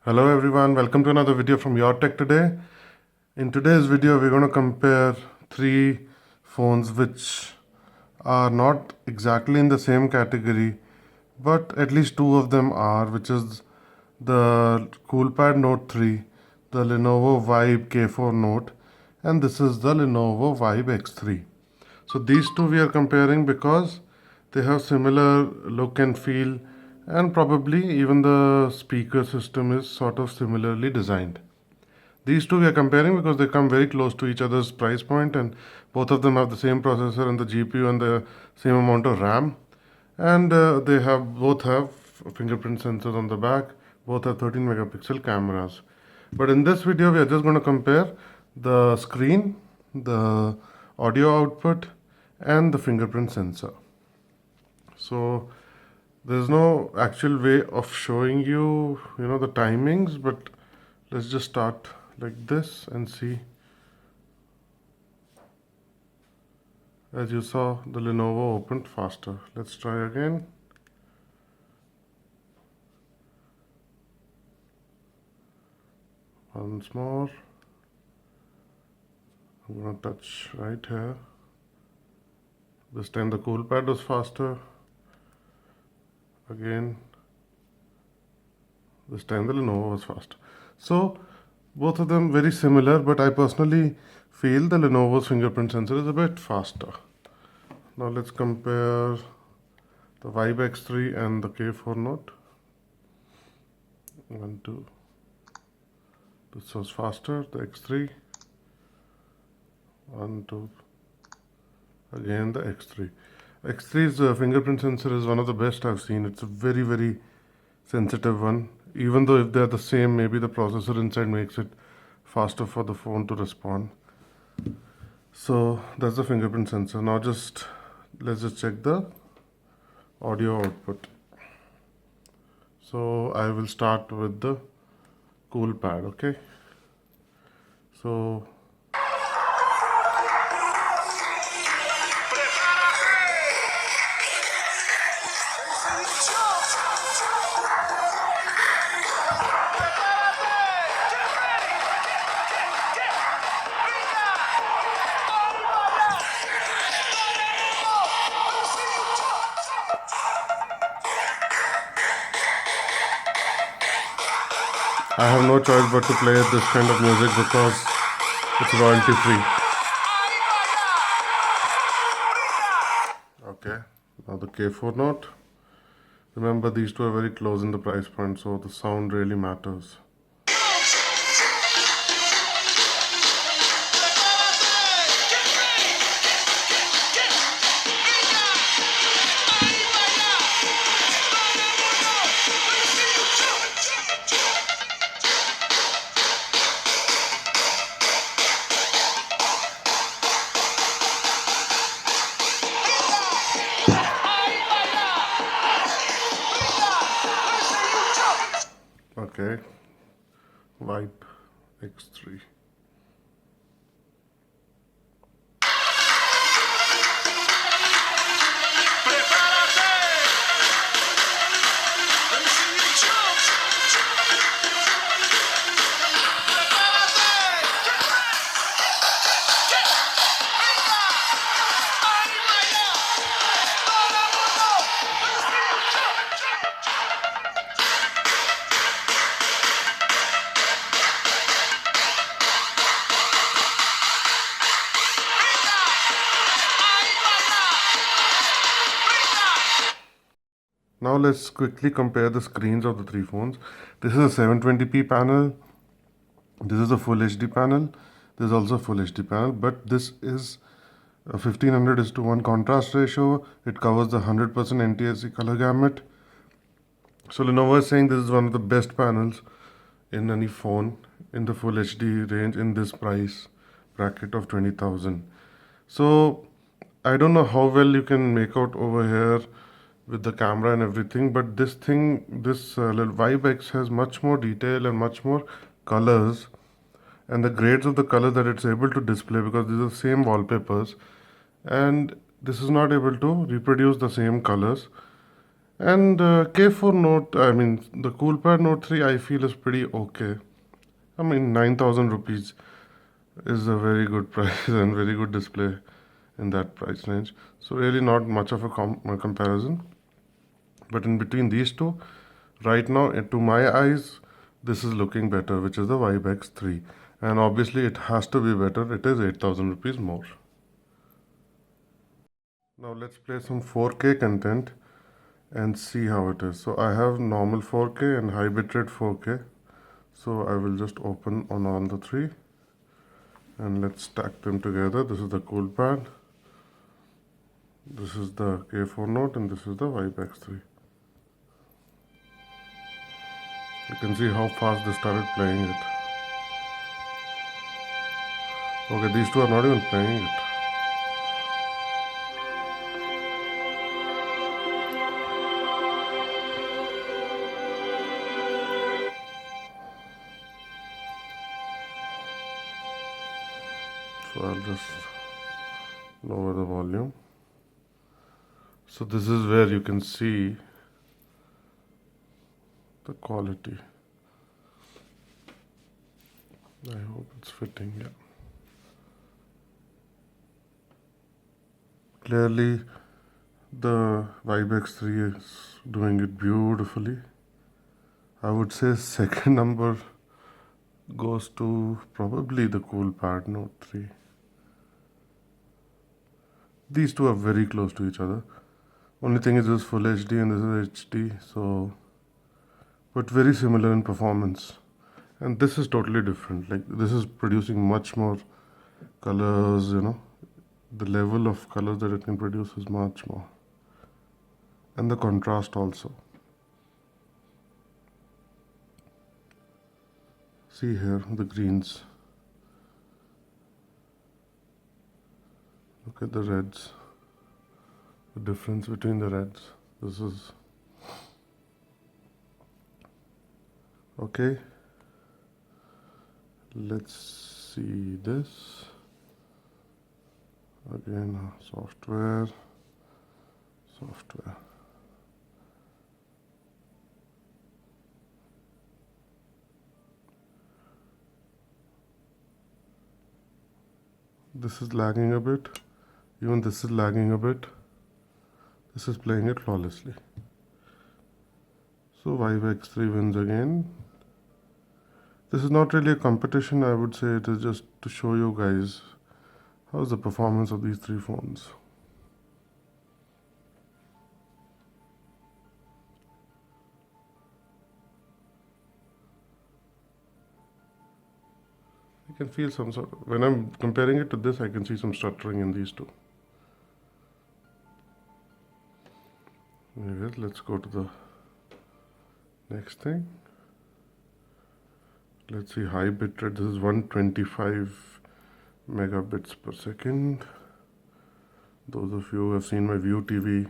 Hello everyone, welcome to another video from Your Tech Today. In today's video, we're going to compare three phones which are not exactly in the same category, but at least two of them are, which is the CoolPad Note 3, the Lenovo Vibe K4 Note, and this is the Lenovo Vibe X3. So these two we are comparing because they have similar look and feel, and probably even the speaker system is sort of similarly designed. These two we are comparing because they come very close to each other's price point, and both of them have the same processor and the GPU and the same amount of RAM, and they have both have fingerprint sensors on the back. Both have 13 megapixel cameras. But in this video, we are just going to compare the screen, the audio output, and the fingerprint sensor. So there's no actual way of showing you the timings, but let's just start like this and see. As you saw, the Lenovo opened faster. Let's try again. Once more. I'm going to touch right here. This time the CoolPad was faster. Again, this time the Lenovo was faster. So both of them very similar, but I personally feel the Lenovo's fingerprint sensor is a bit faster. Now let's compare the Vibe X3 and the K4 Note. 1, 2. This was faster, the X3. 1, 2. Again the X3. X3's fingerprint sensor is one of the best I've seen. It's a very, very sensitive one. Even though if they're the same, maybe the processor inside makes it faster for the phone to respond. So that's the fingerprint sensor. Now let's just check the audio output. So I will start with the CoolPad, okay? So I have no choice but to play this kind of music because it's royalty free. Okay, now the K4 Note. Remember, these two are very close in the price point, so the sound really matters. Okay, Vibe X3. Now let's quickly compare the screens of the three phones. This is a 720p panel. This is a full HD panel. This is also a full HD panel, but this is a 1500:1 contrast ratio. It covers the 100% NTSC color gamut. So Lenovo is saying this is one of the best panels in any phone in the full HD range in this price bracket of 20,000. So I don't know how well you can make out over here with the camera and everything, but this little Vibe X has much more detail and much more colors, and the grades of the color that it's able to display, because these are the same wallpapers, and this is not able to reproduce the same colors. And K4 Note, I mean, the CoolPad Note 3, I feel is pretty okay. I mean, 9,000 rupees is a very good price and very good display in that price range. So really not much of a comparison. But in between these two, right now, to my eyes, this is looking better, which is the Vibe X3. And obviously, it has to be better. It is 8,000 rupees more. Now let's play some 4K content and see how it is. So I have normal 4K and high bitrate 4K. So I will just open on all the three and let's stack them together. This is the CoolPad, this is the K4 Note, and this is the Vibe X3. You can see how fast they started playing it. Okay, these two are not even playing it. So I'll just lower the volume. So this is where you can see the quality. I hope it's fitting, yeah. Clearly the Vibe X3 is doing it beautifully. I would say second number goes to probably the CoolPad Note 3. These two are very close to each other. Only thing is this is full HD and this is HD, so but very similar in performance. And this is totally different. Like this is producing much more colors, you know. The level of colors that it can produce is much more. And the contrast also. See here the greens. Look at the reds. The difference between the reds. This is okay. Let's see this. Again, software. This is lagging a bit. Even this is lagging a bit. This is playing it flawlessly. So Vibe X3 wins again. This is not really a competition, I would say it is just to show you guys how's the performance of these three phones. I can feel some sort of, when I'm comparing it to this, I can see some stuttering in these two. Anyways, let's go to the next thing. Let's see high bitrate. This is 125 megabits per second. Those of you who have seen my View TV,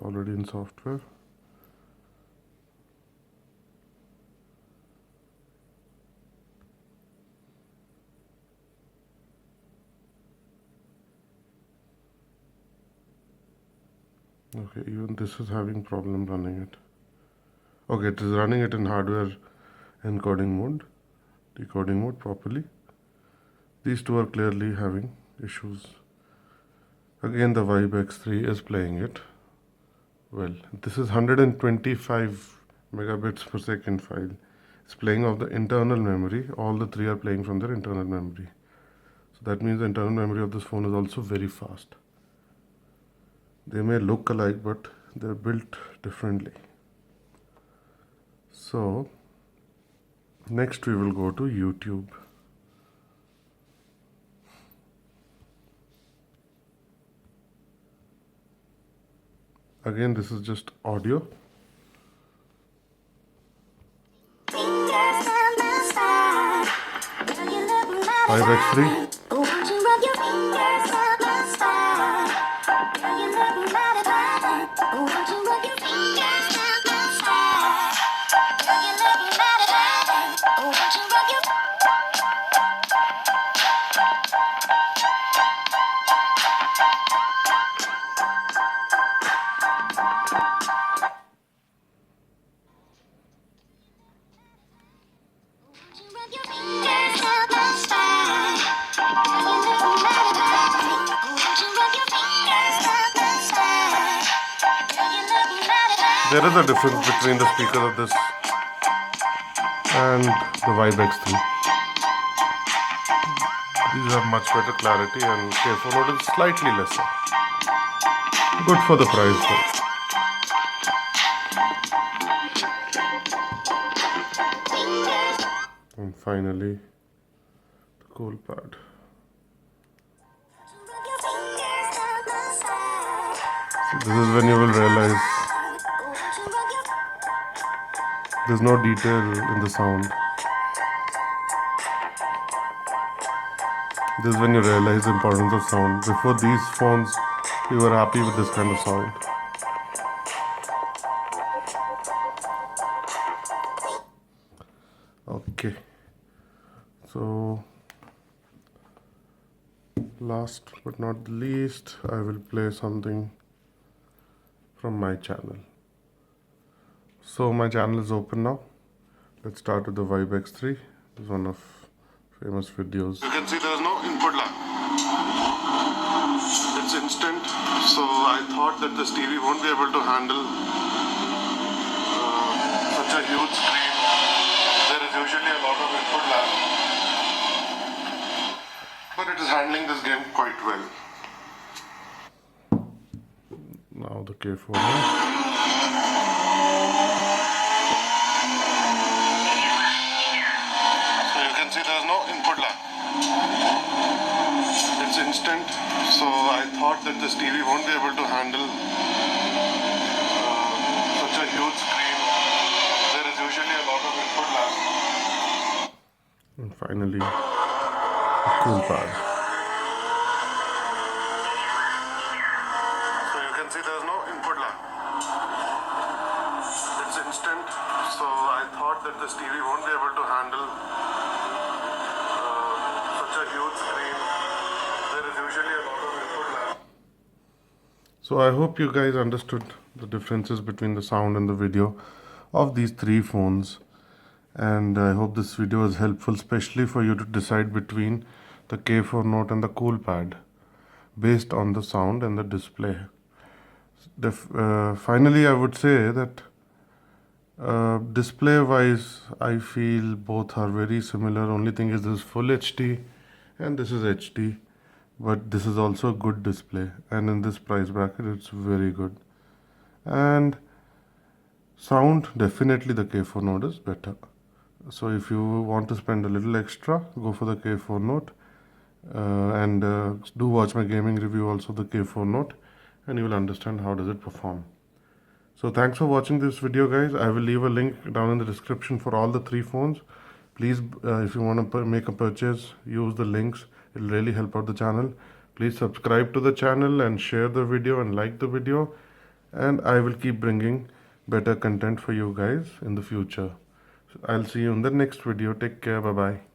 already in software. Okay, even this is having problem running it. Okay, it is running it in hardware encoding mode, decoding mode properly. These two are clearly having issues. Again, the Vibe X3 is playing it well. This is 125 megabits per second file. It's playing off the internal memory. All the three are playing from their internal memory. So that means the internal memory of this phone is also very fast. They may look alike, but they're built differently. So next we will go to YouTube. Again, this is just audio. Vibe X3. There is a difference between the speakers of this and the Vibe X3. These have much better clarity and K4 Note is slightly lesser. Good for the price though. And finally, the CoolPad. So this is when you will realize there's no detail in the sound. This is when you realize the importance of sound. Before these phones, we were happy with this kind of sound. Okay, so last but not the least, I will play something from my channel. So my channel is open now. Let's start with the Vibe X3. This is one of famous videos. You can see there is no input lag. It's instant. So I thought that this TV won't be able to handle such a huge screen. There is usually a lot of input lag. But it is handling this game quite well. Now the K4 Note. See, there is no input lag. It's instant. So I thought that this TV won't be able to handle such a huge screen. There is usually a lot of input lag. And finally, the CoolPad. So you can see there is no input lag. It's instant. So I thought that this TV won't be able to handle a huge screen. There is usually a lot of input lag. So I hope you guys understood the differences between the sound and the video of these three phones, and I hope this video is helpful, especially for you to decide between the K4 Note and the CoolPad based on the sound and the display. Finally, I would say that display wise, I feel both are very similar. Only thing is this is full HD and this is HD, but this is also a good display, and in this price bracket it's very good. And sound, definitely the K4 Note is better. So if you want to spend a little extra, go for the K4 Note, and do watch my gaming review also, the K4 Note, and you will understand how does it perform. So thanks for watching this video, guys. I will leave a link down in the description for all the three phones. Please, if you want to make a purchase, use the links. It will really help out the channel. Please subscribe to the channel and share the video and like the video. And I will keep bringing better content for you guys in the future. So I'll see you in the next video. Take care. Bye-bye.